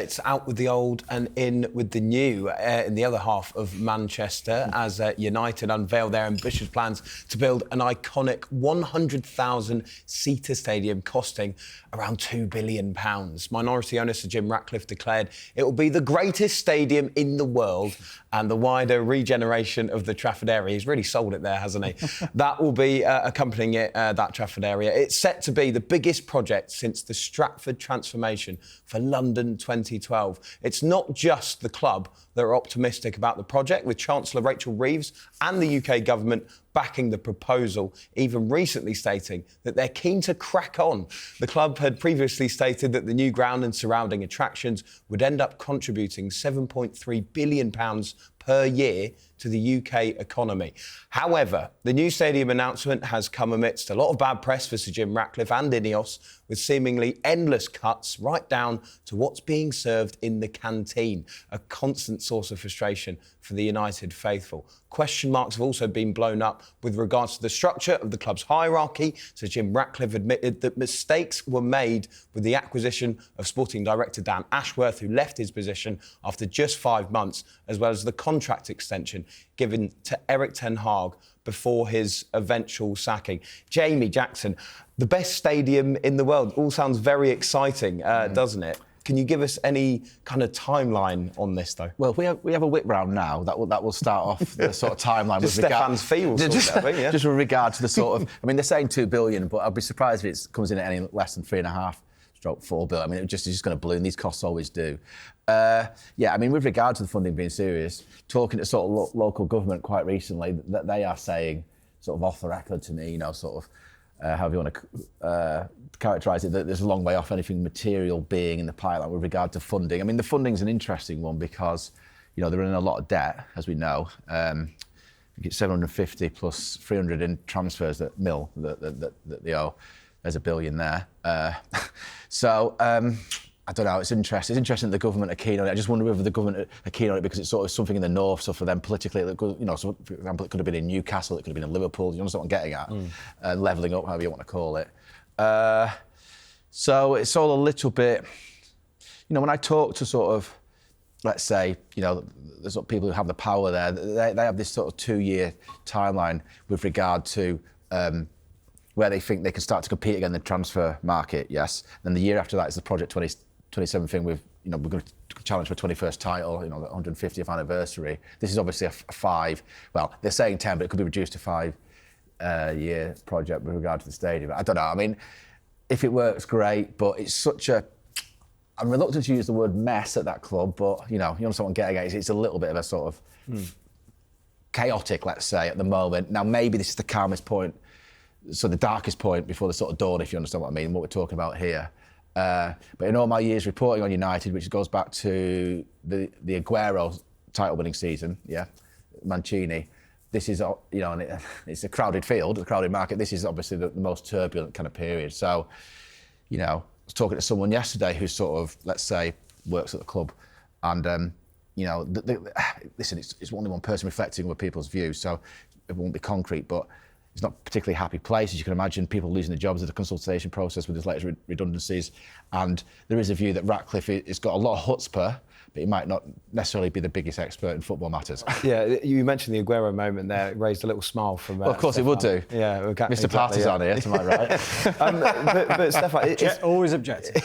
it's out with the old and in with the new. In the other half of Manchester, as United unveil their ambitious plans to build an iconic 100,000-seater stadium costing around £2 billion. Minority owner Sir Jim Ratcliffe declared it will be the greatest stadium in the world, and the wider regeneration of the Trafford area. He's really sold it there, hasn't he? That will be accompanying it, that Trafford area. It's set to be the biggest project since the Stratford transformation for London 2012. It's not just the club that are optimistic about the project, with Chancellor Rachel Reeves and the UK government backing the proposal, even recently stating that they're keen to crack on. The club had previously stated that the new ground and surrounding attractions would end up contributing £7.3 billion per year to the UK economy. However, the new stadium announcement has come amidst a lot of bad press for Sir Jim Ratcliffe and Ineos, with seemingly endless cuts right down to what's being served in the canteen, a constant source of frustration for the United faithful. Question marks have also been blown up with regards to the structure of the club's hierarchy. Sir Jim Ratcliffe admitted that mistakes were made with the acquisition of sporting director Dan Ashworth, who left his position after just 5 months, as well as the contract extension given to Eric Ten Hag before his eventual sacking. Jamie Jackson, the best stadium in the world. All sounds very exciting, doesn't it? Can you give us any kind of timeline on this, though? Well, we have a whip round now that will start off the sort of timeline. Just with Stefan's fee will sort that, yeah. Just with regard to the sort of... I mean, they're saying £2 billion, but I'd be surprised if it comes in at any less than 3.5 stroke $4 billion. I mean, it's just going to balloon. These costs always do. Yeah, I mean, with regard to the funding being serious, talking to sort of local government quite recently, that they are saying, sort of off the record to me, you know, sort of, however you want to characterise it, that there's a long way off anything material being in the pipeline with regard to funding. I mean, the funding's an interesting one because, you know, they're in a lot of debt, as we know. You get 750 plus 300 in transfers that they owe. There's £1 billion there. I don't know, it's interesting. It's interesting that the government are keen on it. I just wonder whether the government are keen on it because it's sort of something in the north, so for them politically, you know, so for example, it could have been in Newcastle, it could have been in Liverpool, you understand what I'm getting at? Levelling up, however you want to call it. So it's all a little bit, you know, when I talk to sort of, let's say, you know, there's sort of people who have the power there, they have this sort of 2-year timeline with regard to where they think they can start to compete again in the transfer market, yes. Then the year after that is the Project 27 thing with, you know, we're going to challenge for a 21st title, you know, the 150th anniversary. This is obviously a 5, well, they're saying 10, but it could be reduced to 5-year project with regard to the stadium. I don't know, I mean, if it works, great, but it's such a... I'm reluctant to use the word mess at that club, but, you know, you understand what I'm getting at. It's a little bit of a sort of chaotic, let's say, at the moment. Now, maybe this is the calmest point, so the darkest point before the sort of dawn, if you understand what I mean, what we're talking about here. But in all my years reporting on United, which goes back to the Aguero title-winning season, yeah, Mancini, this is, you know, and it's a crowded field, a crowded market. This is obviously the most turbulent kind of period. So, you know, I was talking to someone yesterday who sort of, let's say, works at the club, and you know, listen, it's only one person reflecting on people's views, so it won't be concrete, but it's not a particularly happy place, as you can imagine. People losing their jobs, there's a consultation process with his latest redundancies, and there is a view that Ratcliffe has got a lot of chutzpah, but he might not necessarily be the biggest expert in football matters. Yeah, you mentioned the Aguero moment there. It raised a little smile from... well, of course Stefan. It would do. Yeah, Mr. exactly, Partisan here, to my right. but Stefan... always objective.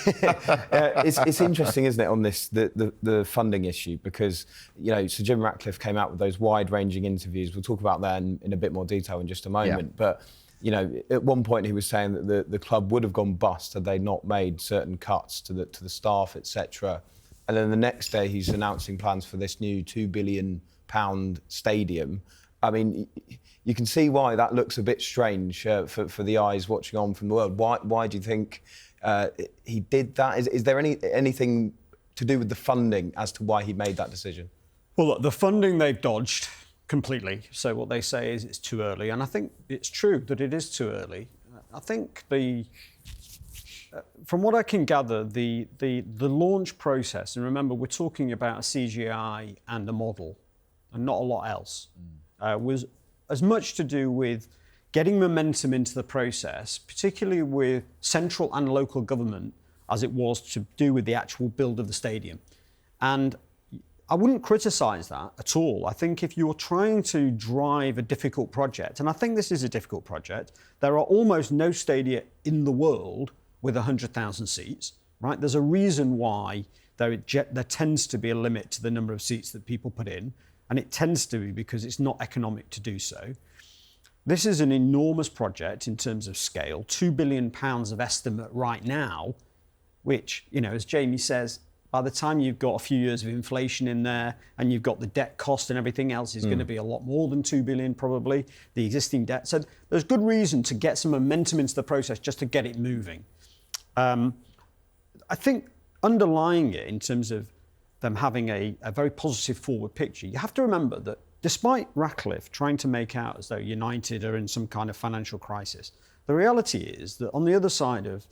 It's interesting, isn't it, on this, the funding issue, because, you know, Sir Jim Ratcliffe came out with those wide-ranging interviews. We'll talk about that in a bit more detail in just a moment. Yeah. But, you know, at one point he was saying that the club would have gone bust had they not made certain cuts to the staff, etc. And then the next day he's announcing plans for this new £2 billion stadium. I mean, you can see why that looks a bit strange for the eyes watching on from the world. Why do you think he did that? Is there anything to do with the funding as to why he made that decision? Well, look, the funding they've dodged completely. So what they say is it's too early. And I think it's true that it is too early. I think from what I can gather, the launch process, and remember, we're talking about a CGI and a model, and not a lot else, was as much to do with getting momentum into the process, particularly with central and local government, as it was to do with the actual build of the stadium. And I wouldn't criticise that at all. I think if you're trying to drive a difficult project, and I think this is a difficult project, there are almost no stadia in the world with 100,000 seats, right? There's a reason why there tends to be a limit to the number of seats that people put in, and it tends to be because it's not economic to do so. This is an enormous project in terms of scale, £2 billion of estimate right now, which, as Jamie says, by the time you've got a few years of inflation in there and you've got the debt cost and everything else is going to be a lot more than 2 billion probably, the existing debt. So there's good reason to get some momentum into the process just to get it moving. I think underlying it in terms of them having a very positive forward picture, you have to remember that despite Ratcliffe trying to make out as though United are in some kind of financial crisis, the reality is that on the other side of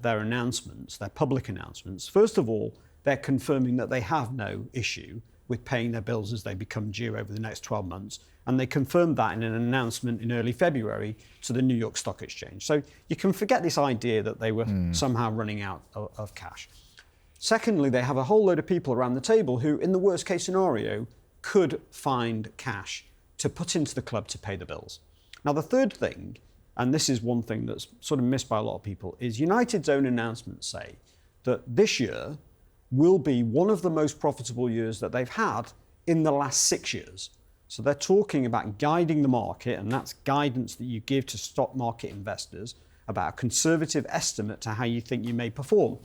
their announcements, their public announcements, first of all, they're confirming that they have no issue with paying their bills as they become due over the next 12 months. And they confirmed that in an announcement in early February to the New York Stock Exchange. So you can forget this idea that they were somehow running out of cash. Secondly, they have a whole load of people around the table who, in the worst case scenario, could find cash to put into the club to pay the bills. Now, the third thing, and this is one thing that's sort of missed by a lot of people, is United's own announcements say that this year will be one of the most profitable years that they've had in the last 6 years. So they're talking about guiding the market, and that's guidance that you give to stock market investors about a conservative estimate to how you think you may perform.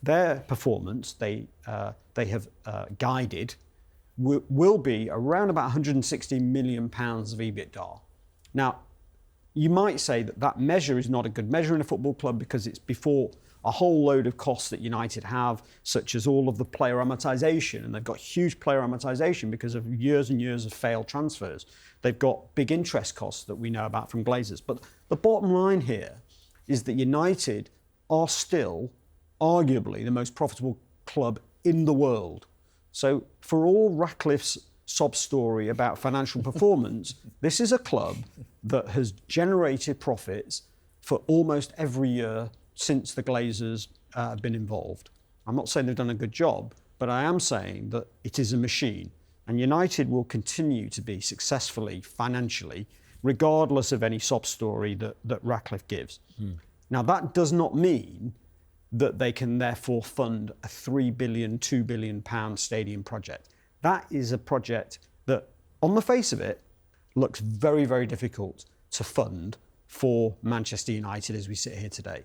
Their performance, they have guided, will be around about £160 million of EBITDA. Now, you might say that that measure is not a good measure in a football club because it's before a whole load of costs that United have, such as all of the player amortisation, and they've got huge player amortisation because of years and years of failed transfers. They've got big interest costs that we know about from Glazers. But the bottom line here is that United are still arguably the most profitable club in the world. So for all Ratcliffe's sob story about financial performance, this is a club that has generated profits for almost every year since the Glazers have been involved. I'm not saying they've done a good job, but I am saying that it is a machine, and United will continue to be successfully financially, regardless of any sob story that Ratcliffe gives. Now, that does not mean that they can therefore fund a £3 billion, £2 billion stadium project. That is a project that, on the face of it, looks very, very difficult to fund for Manchester United as we sit here today.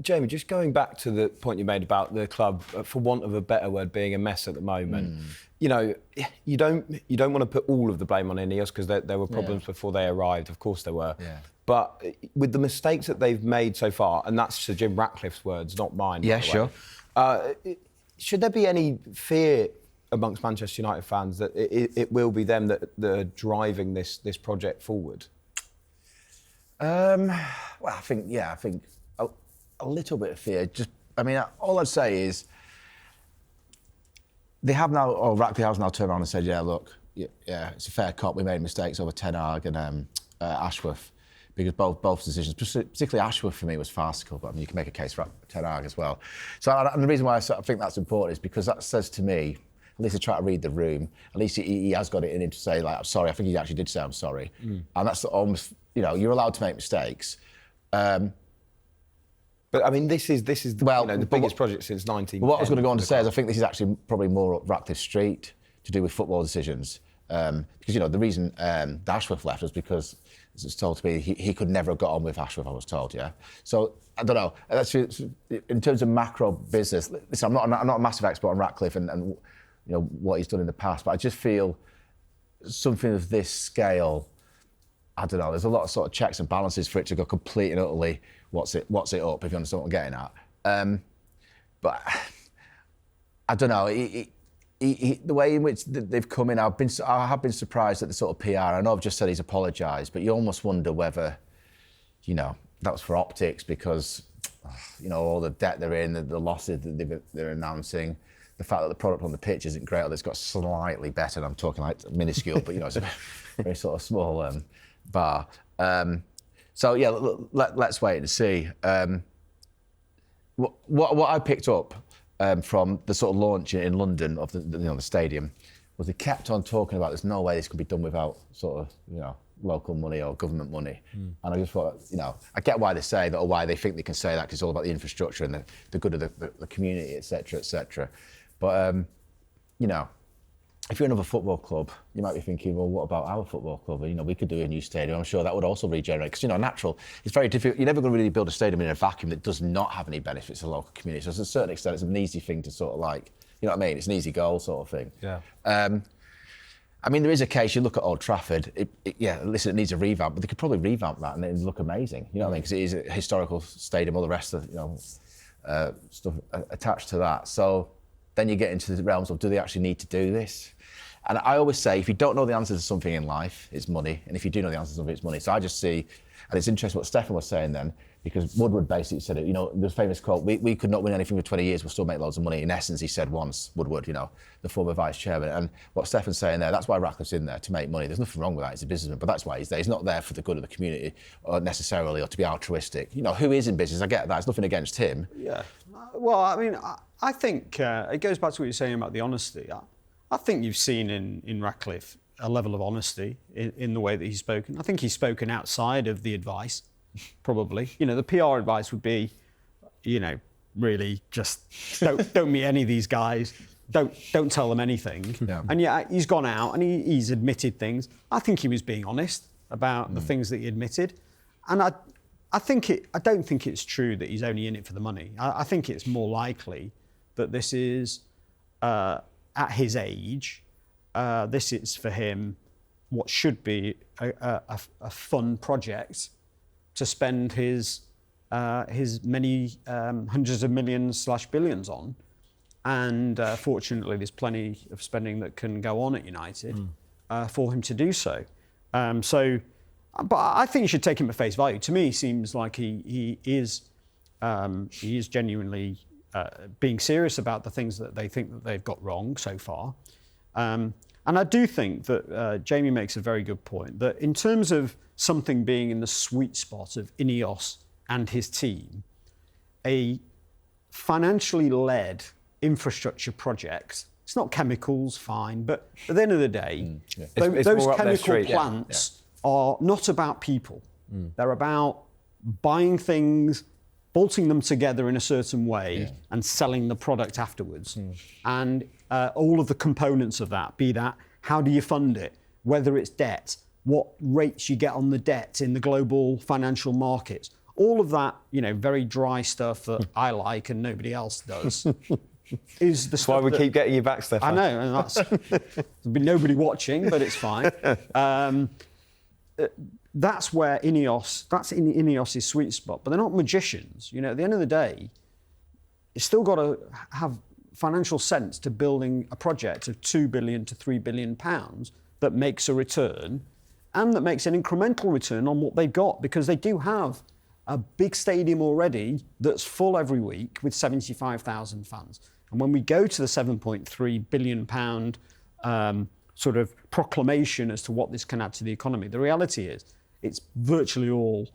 Jamie, just going back to the point you made about the club, for want of a better word, being a mess at the moment. You don't want to put all of the blame on Ineos because there were problems before they arrived. Of course there were. Yeah. But with the mistakes that they've made so far, and that's Sir Jim Ratcliffe's words, not mine. Yeah, sure. Should there be any fear amongst Manchester United fans that it will be them that are driving this project forward? Well, I think a little bit of fear. All I'd say is Ratcliffe has now turned around and said, look, it's a fair cop. We made mistakes over Ten Hag and Ashworth, because both decisions, particularly Ashworth for me, was farcical. But you can make a case for Ten Hag as well. So, and the reason why I think that's important is because that says to me, at least I try to read the room. At least he has got it in him to say, I'm sorry. I think he actually did say, I'm sorry. And that's almost, you're allowed to make mistakes. But I mean, this is the biggest project since 1910. What I was going to go on to say is I think this is actually probably more up Ratcliffe Street to do with football decisions. Because, the reason Ashworth left was because, as it's told to me, he could never have got on with Ashworth, I was told, yeah? So, I don't know. That's, in terms of macro business, listen, I'm not a massive expert on Ratcliffe and what he's done in the past, but I just feel something of this scale, I don't know, there's a lot of sort of checks and balances for it to go complete and utterly what's it up, if you understand what I'm getting at. But I don't know, the way in which they've come in, I have been surprised at the sort of PR. I know I've just said he's apologised, but you almost wonder whether, that was for optics because, all the debt they're in, the losses that they're announcing, the fact that the product on the pitch isn't great, or it's got slightly better, and I'm talking like minuscule, but it's a very sort of small bar. So yeah, let's wait and see. what I picked up from the sort of launch in London of the stadium was they kept on talking about there's no way this could be done without sort of local money or government money. And I just thought, I get why they say that or why they think they can say that because it's all about the infrastructure and the good of the community, etc., etc. But if you're another football club, you might be thinking, well, what about our football club? We could do a new stadium. I'm sure that would also regenerate because, natural, it's very difficult. You're never going to really build a stadium in a vacuum that does not have any benefits to the local community. So to a certain extent, it's an easy thing to sort of like, you know what I mean? It's an easy goal sort of thing. Yeah. There is a case, you look at Old Trafford, listen, it needs a revamp, but they could probably revamp that and it'd look amazing. You know what I mean? Because it is a historical stadium, all the rest of, stuff attached to that. So then you get into the realms of, do they actually need to do this? And I always say, if you don't know the answer to something in life, it's money. And if you do know the answer to something, it's money. So I just see, and it's interesting what Stefan was saying then, because Woodward basically said it, the famous quote, we could not win anything for 20 years, we'll still make loads of money. In essence, he said once, Woodward, the former vice chairman. And what Stefan's saying there, that's why Ratcliffe's in there, to make money. There's nothing wrong with that, he's a businessman, but that's why he's there. He's not there for the good of the community or necessarily, or to be altruistic. Who is in business, I get that, it's nothing against him. Yeah. Well, I think it goes back to what you're saying about the honesty. I think you've seen in Ratcliffe a level of honesty in the way that he's spoken. I think he's spoken outside of the advice, probably. The PR advice would be, really just don't meet any of these guys. Don't tell them anything. Yeah. And yet he's gone out and he's admitted things. I think he was being honest about the things that he admitted. And I don't think it's true that he's only in it for the money. I think it's more likely that this is, at his age, this is for him what should be a fun project to spend his many hundreds of millions / billions on. And fortunately, there's plenty of spending that can go on at United for him to do so. But I think you should take him at face value. To me, it seems like he is genuinely being serious about the things that they think that they've got wrong so far. And I do think that Jamie makes a very good point, that in terms of something being in the sweet spot of Ineos and his team, a financially led infrastructure project, it's not chemicals, fine, but at the end of the day, those chemical plants are not about people. They're about buying things, bolting them together in a certain way and selling the product afterwards. And all of the components of that, be that how do you fund it, whether it's debt, what rates you get on the debt in the global financial markets, all of that, very dry stuff that I like and nobody else does. Is the that's why we keep getting you back, Stefan. I know, and there'll be nobody watching, but it's fine. That's where that's in Ineos' sweet spot. But they're not magicians. At the end of the day, you've still got to have financial sense to building a project of £2 billion to £3 billion that makes a return and that makes an incremental return on what they've got, because they do have a big stadium already that's full every week with 75,000 fans. And when we go to the £7.3 billion sort of proclamation as to what this can add to the economy, the reality is it's virtually all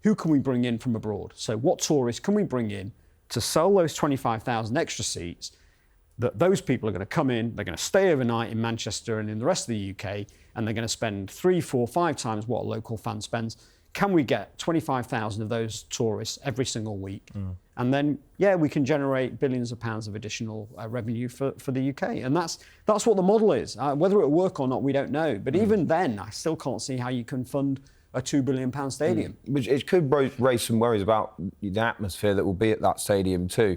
who can we bring in from abroad? So what tourists can we bring in to sell those 25,000 extra seats, that those people are going to come in, they're going to stay overnight in Manchester and in the rest of the UK, and they're going to spend 3, 4, 5 times what a local fan spends. Can we get 25,000 of those tourists every single week? And then, we can generate billions of pounds of additional revenue for the UK. And that's what the model is. Whether it'll work or not, we don't know. But even then, I still can't see how you can fund a £2 billion stadium. Which it could raise some worries about the atmosphere that will be at that stadium too.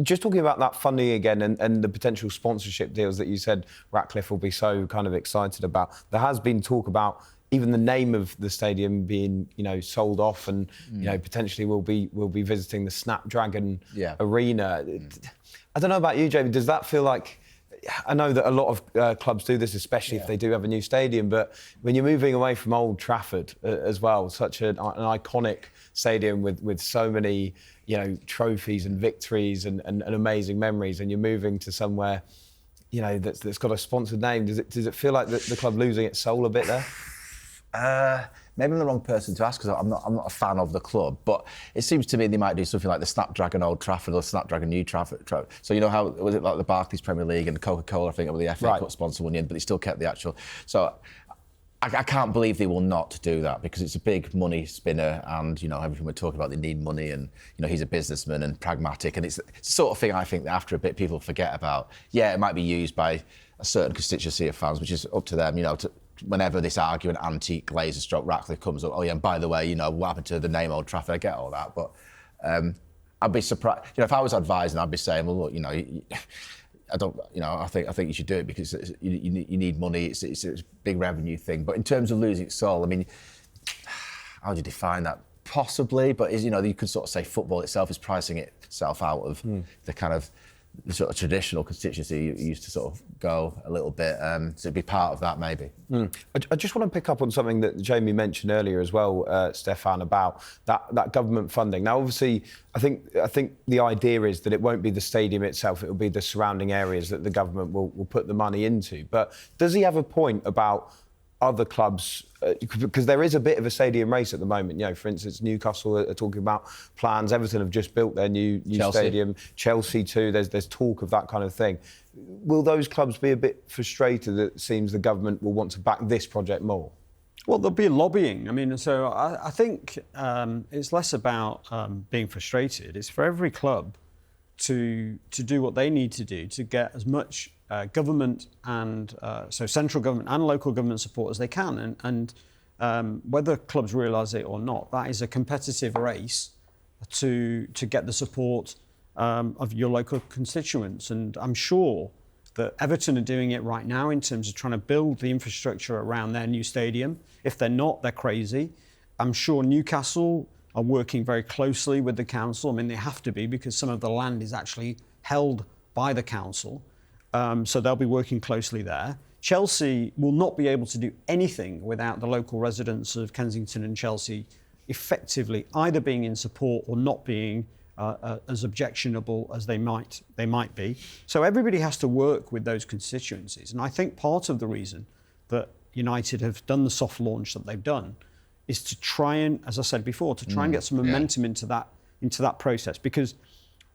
Just talking about that funding again and the potential sponsorship deals that you said Ratcliffe will be so kind of excited about. There has been talk about even the name of the stadium being, sold off, and potentially we'll be visiting the Snapdragon Arena. I don't know about you, Jamie. Does that feel like? I know that a lot of clubs do this, especially if they do have a new stadium. But when you're moving away from Old Trafford as well, such an iconic stadium with so many trophies and victories and amazing memories, and you're moving to somewhere that's got a sponsored name, does it feel like the club losing its soul a bit there? maybe I'm the wrong person to ask because I'm not a fan of the club, but it seems to me they might do something like the Snapdragon Old Trafford or Snapdragon New Trafford. So you know how was it like the Barclays Premier League and Coca-Cola, I think, or the FA Cup sponsor one in, but they still kept the actual. So I can't believe they will not do that because it's a big money spinner, and you know everything we're talking about, they need money, and you know he's a businessman and pragmatic, and it's the sort of thing I think that after a bit people forget about. Yeah, it might be used by a certain constituency of fans, which is up to them, you know. Whenever this argument, antique Glazer stroke Ratcliffe comes up, oh yeah, and by the way, you know what happened to the name Old Trafford? I get all that, but I'd be surprised. You know, if I was advising, I'd be saying, well, look, you know. I don't, you know. I think you should do it because you need money. It's a big revenue thing. But in terms of losing its soul, I mean, how do you define that? Possibly, but you know, you could sort of say football itself is pricing itself out of the kind of the sort of traditional constituency you used to sort of go a little bit. So it'd be part of that maybe. I just want to pick up on something that Jamie mentioned earlier as well, Stefan, about that government funding. Now, obviously, I think the idea is that it won't be the stadium itself; it will be the surrounding areas that the government will put the money into. But does he have a point about other clubs, because there is a bit of a stadium race at the moment. You know, for instance, Newcastle are talking about plans. Everton have just built their new stadium. Chelsea too. There's talk of that kind of thing. Will those clubs be a bit frustrated that it seems the government will want to back this project more? Well, there'll be lobbying. I mean, so I think it's less about being frustrated. It's for every club to do what they need to do to get as much government and so central government and local government support as they can, and whether clubs realise it or not, that is a competitive race to get the support of your local constituents. And I'm sure that Everton are doing it right now in terms of trying to build the infrastructure around their new stadium. If they're not, they're crazy. I'm sure Newcastle are working very closely with the council. I mean, they have to be because some of the land is actually held by the council. So they'll be working closely there. Chelsea will not be able to do anything without the local residents of Kensington and Chelsea effectively either being in support or not being as objectionable as they might be. So everybody has to work with those constituencies. And I think part of the reason that United have done the soft launch that they've done is to try and, as I said before, to try and get some momentum into that process, because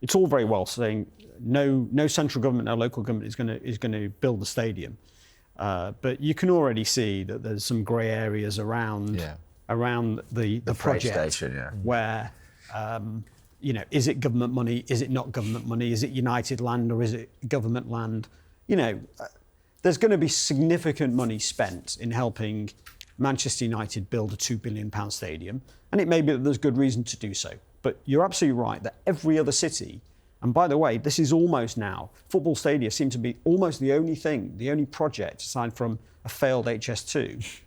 it's all very well saying no central government, no local government is going to build the stadium, but you can already see that there's some grey areas around the project station, where you know, is it government money? Is it not government money? Is it United land or is it government land? You know, there's going to be significant money spent in helping Manchester United build a £2 billion stadium, and it may be that there's good reason to do so. But you're absolutely right that every other city, and by the way, this is almost now, football stadia seem to be almost the only project, aside from a failed HS2,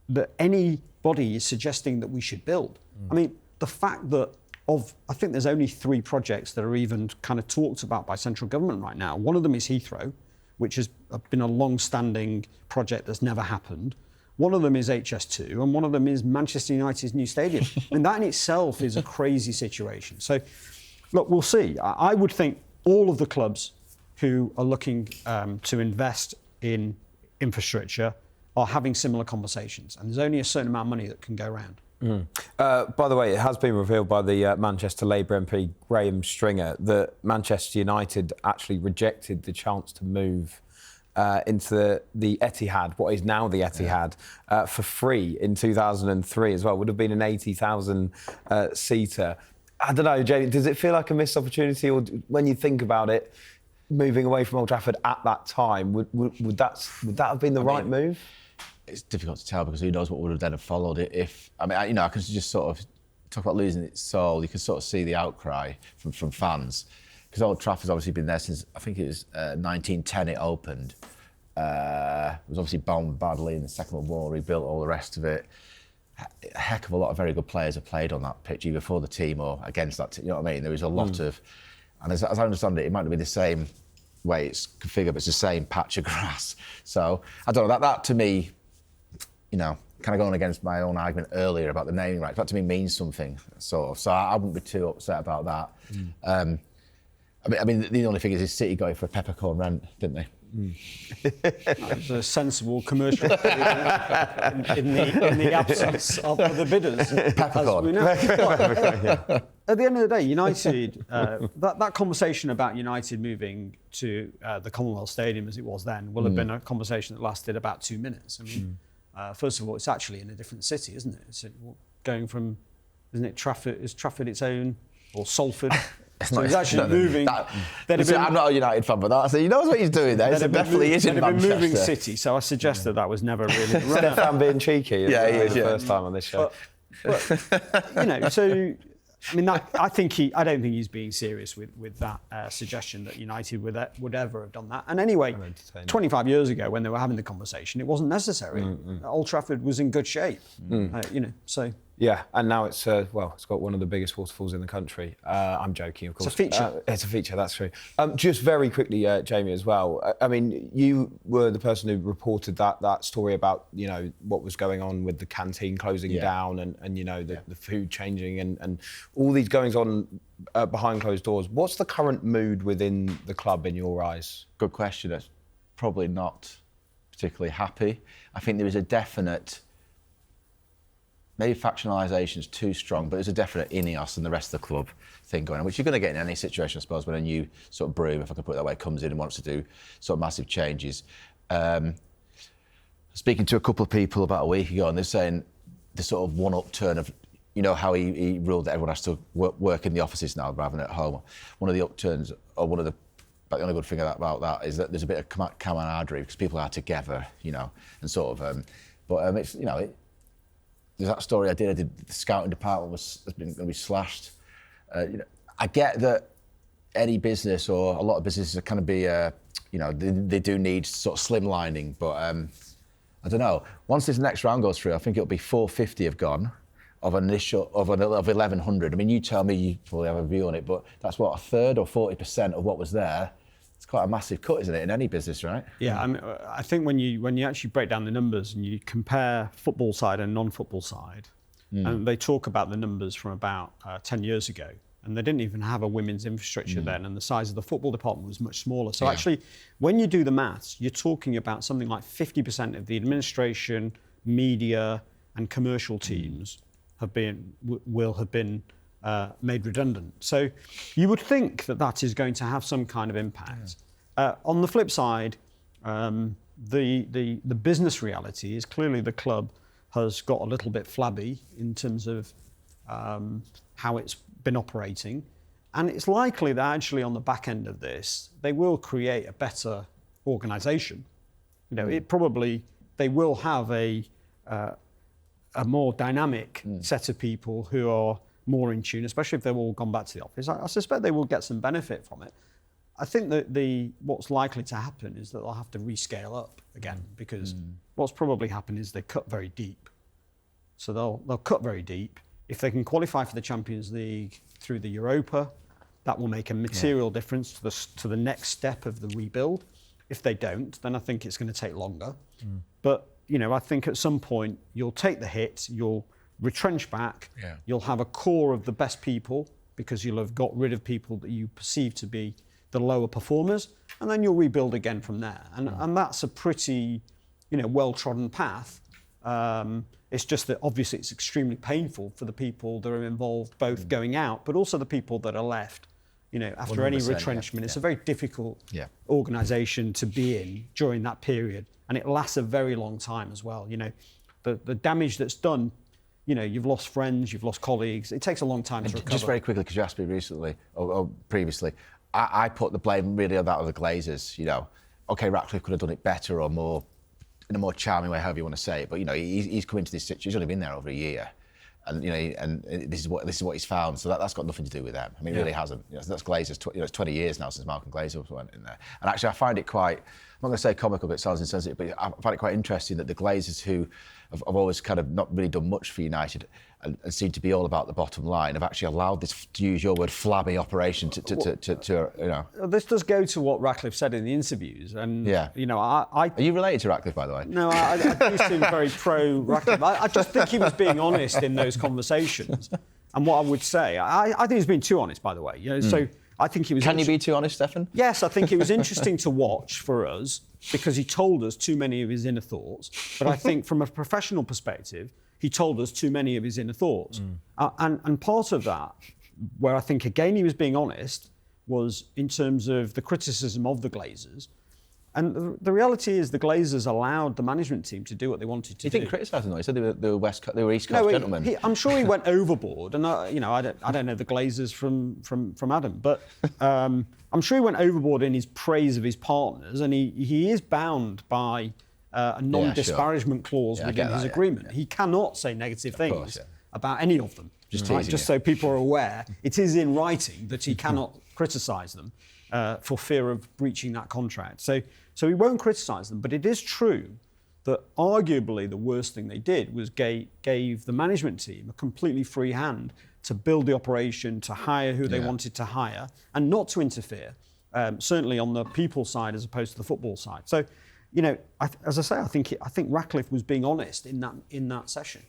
that anybody is suggesting that we should build. I mean, the fact that I think there's only 3 projects that are even kind of talked about by central government right now. One of them is Heathrow, which has been a long-standing project that's never happened. One of them is HS2, and one of them is Manchester United's new stadium. And that in itself is a crazy situation. So, look, we'll see. I would think all of the clubs who are looking to invest in infrastructure are having similar conversations. And there's only a certain amount of money that can go around. By the way, it has been revealed by the Manchester Labour MP Graham Stringer that Manchester United actually rejected the chance to move into the Etihad, what is now the Etihad, for free in 2003 as well. Would have been an 80,000 seater. I don't know, Jamie, does it feel like a missed opportunity, or when you think about it, moving away from Old Trafford at that time, would that have been the right move? It's difficult to tell because who knows what would have then have followed it if... I mean, you know, I can just sort of talk about losing its soul. You can sort of see the outcry from fans. Because Old Trafford's obviously been there since, I think it was 1910 it opened. It was obviously bombed badly in the Second World War, rebuilt all the rest of it. A heck of a lot of very good players have played on that pitch, either for the team or against that team, you know what I mean? There was a lot of... And as I understand it, it might not be the same way it's configured, but it's the same patch of grass. So, I don't know, that to me... You know, kind of going against my own argument earlier about the naming rights, that to me means something, sort of. So I wouldn't be too upset about that. I mean, the only thing is City going for a peppercorn rent, didn't they? That was a sensible commercial in the absence of other bidders. As we know. At the end of the day, United, that conversation about United moving to the Commonwealth Stadium as it was then will have been a conversation that lasted about 2 minutes. I mean, first of all, it's actually in a different city, isn't it? It's going from, isn't it Trafford? Is Trafford its own, or Salford? So he's actually moving. I'm not a United fan, but that, so he knows what he's doing there. It definitely is in Manchester. Moving city, so I suggested that was never really. Stefan being cheeky. Yeah, he is. The first time on this show. But so. I mean, I don't think he's being serious with that suggestion that United would ever have done that. And anyway, 25 years ago, when they were having the conversation, it wasn't necessary. Old Trafford was in good shape, so. Yeah, and now it's it's got one of the biggest waterfalls in the country. I'm joking, of course. It's a feature. It's a feature, that's true. Just very quickly, Jamie, as well. I mean, you were the person who reported that story about what was going on with the canteen closing down and the food changing and all these goings on behind closed doors. What's the current mood within the club in your eyes? Good question. It's probably not particularly happy. I think there is a definite. Maybe factionalisation is too strong, but there's a definite Ineos and the rest of the club thing going on, which you're going to get in any situation, I suppose, when a new sort of broom, if I can put it that way, comes in and wants to do sort of massive changes. Speaking to a couple of people about a week ago, and they're saying the sort of one upturn of, how he ruled that everyone has to work in the offices now rather than at home. One of the upturns, or the only good thing about that is that there's a bit of camaraderie because people are together, and sort of. It's there's that story I did the scouting department has been going to be slashed. I get that any business or a lot of businesses are kind of be, they do need sort of slimlining, but I don't know. Once this next round goes through, I think it'll be 450 have gone of 1,100. I mean, you tell me, you probably have a view on it, but that's what, a third or 40% of what was there. It's quite a massive cut, isn't it, in any business, right? Yeah, I think when you actually break down the numbers and you compare football side and non-football side, and they talk about the numbers from about 10 years ago, and they didn't even have a women's infrastructure then, and the size of the football department was much smaller. So actually, when you do the maths, you're talking about something like 50% of the administration, media, and commercial teams will have been made redundant. So you would think that is going to have some kind of impact. On the flip side, the business reality is clearly the club has got a little bit flabby in terms of how it's been operating. And it's likely that actually on the back end of this, they will create a better organisation. They will have a more dynamic set of people who are more in tune, especially if they've all gone back to the office. I suspect they will get some benefit from it. I think that what's likely to happen is that they'll have to rescale up again, because what's probably happened is they cut very deep. So they'll cut very deep. If they can qualify for the Champions League through the Europa, that will make a material difference to the next step of the rebuild. If they don't, then I think it's going to take longer. But I think at some point you'll take the hit, you'll retrench back, you'll have a core of the best people because you'll have got rid of people that you perceive to be the lower performers, and then you'll rebuild again from there. And that's a pretty, well-trodden path. It's just that obviously it's extremely painful for the people that are involved, both going out, but also the people that are left. After any retrenchment, it's a very difficult organisation to be in during that period, and it lasts a very long time as well. The damage that's done. You've lost friends, you've lost colleagues. It takes a long time to recover. Just very quickly, because you asked me recently or previously, I put the blame really on that of the Glazers. Okay, Ratcliffe could have done it better or more, in a more charming way, however you want to say it. But he's come into this situation. He's only been there over a year, and and this is what he's found. So that's got nothing to do with them. I mean, it really hasn't. That's Glazers. It's 20 years now since Malcolm Glazer went in there. And actually, I find it quite. I'm not going to say comical, but it sounds insensitive. But I find it quite interesting that the Glazers, who have always kind of not really done much for United and seem to be all about the bottom line, have actually allowed this, to use your word, flabby operation to. This does go to what Ratcliffe said in the interviews, and are you related to Ratcliffe, by the way? No, I do seem very pro Ratcliffe. I just think he was being honest in those conversations. And what I would say, I think he's been too honest, by the way. So I think he was. Can you be too honest, Stefan? Yes, I think it was interesting to watch for us because he told us too many of his inner thoughts. But I think from a professional perspective, he told us too many of his inner thoughts. And part of that, where I think again he was being honest, was in terms of the criticism of the Glazers. And the reality is the Glazers allowed the management team to do what they wanted to do. He didn't criticise them though. He said they were East Coast gentlemen. I'm sure he went overboard, and I don't know the Glazers from Adam, but I'm sure he went overboard in his praise of his partners, and he is bound by a non-disparagement clause within his agreement. He cannot say negative things about any of them. Just so people are aware, it is in writing that he cannot criticise them for fear of breaching that contract. So he won't criticise them, but it is true that arguably the worst thing they did was gave the management team a completely free hand to build the operation, to hire who they wanted to hire, and not to interfere, certainly on the people side as opposed to the football side. So, as I say, I think Ratcliffe was being honest in that session.